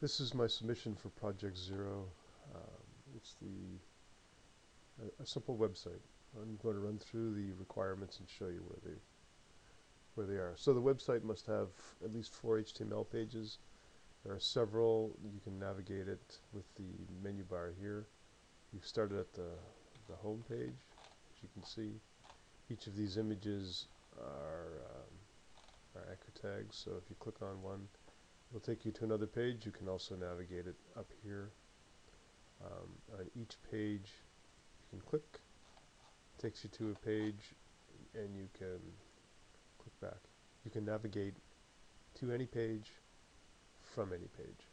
This is my submission for project0. It's a simple website. I'm going to run through the requirements and show you where they are. So the website must have at least 4 HTML pages. There are several. You can navigate it with the menu bar here. You've started at the home page, as you can see. Each of these images are anchor tags, so if you click on one, it'll take you to another page. You can also navigate it up here. On each page, you can click. It takes you to a page, and you can click back. You can navigate to any page from any page.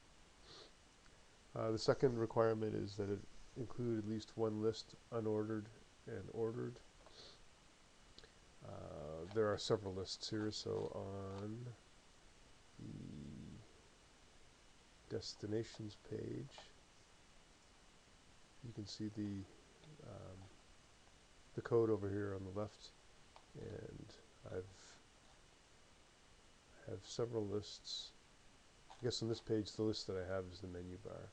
The second requirement is that it include at least one list, unordered and ordered. There are several lists here, so on the destinations page, you can see the code over here on the left, and I have several lists. I guess on this page, the list that I have is the menu bar.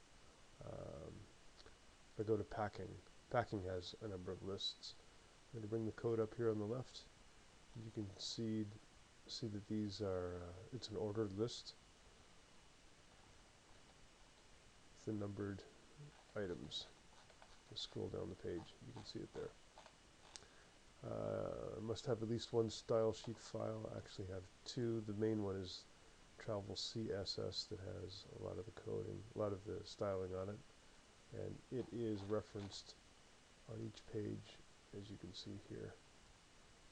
If I go to packing, packing has a number of lists. I'm going to bring the code up here on the left. You can see that these are, it's an ordered list with the numbered items. Just scroll down the page, you can see it there. Must have at least one style sheet file. I actually have two. The main one is travel CSS that has a lot of the coding, a lot of the styling on it, and it is referenced on each page, as you can see here.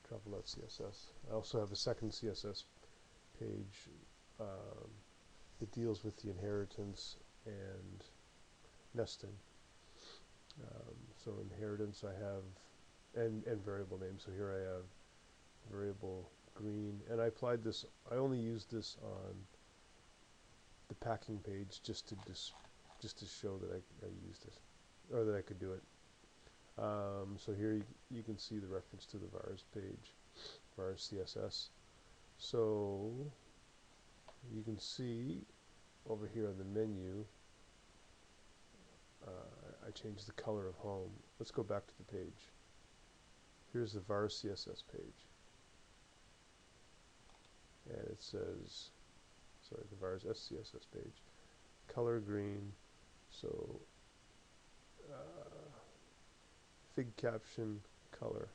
Travel.css. I also have a second CSS page that deals with the inheritance and nesting. So inheritance I have, and variable names. So here I have variable green, and I applied this. I only used this on the packing page just to show that I used it, or that I could do it. So here you can see the reference to the vars page, vars CSS. So you can see over here on the menu, I changed the color of home. Let's go back to the page. Here's the vars CSS page, and it says, sorry, the vars SCSS page, color green. So fig caption color.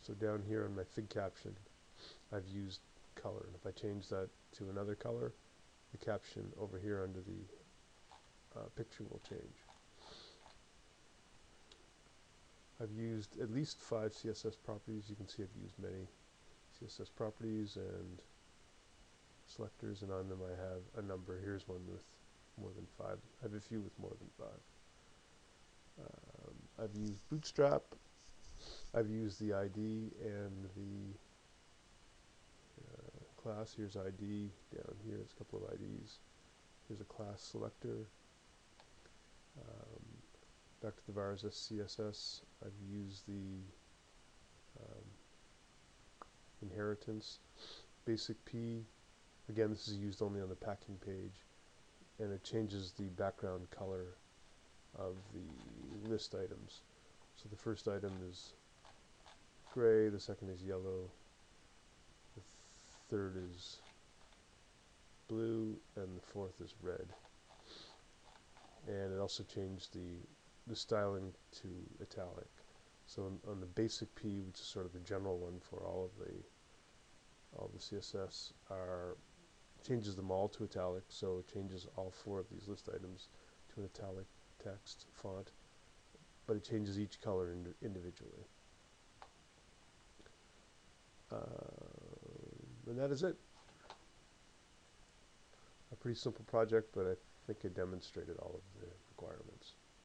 So down here on my fig caption, I've used color, and if I change that to another color, the caption over here under the picture will change. I've used at least 5 CSS properties. You can see I've used many CSS properties and selectors, and on them I have a number. Here's one with more than 5. I have a few with more than 5. I've used Bootstrap. I've used the ID and the class. Here's ID. Down here is a couple of IDs. Here's a class selector. Back to the vars SCSS. I've used the inheritance. Basic P. Again, this is used only on the packing page, and it changes the background color of the list items. So the first item is gray, the second is yellow, the third is blue, and the fourth is red. And it also changed the styling to italic. So on the basic P, which is sort of the general one for all the CSS, changes them all to italic. So it changes all 4 of these list items to an italic text font, but it changes each color individually. And that is it. A pretty simple project, but I think it demonstrated all of the requirements.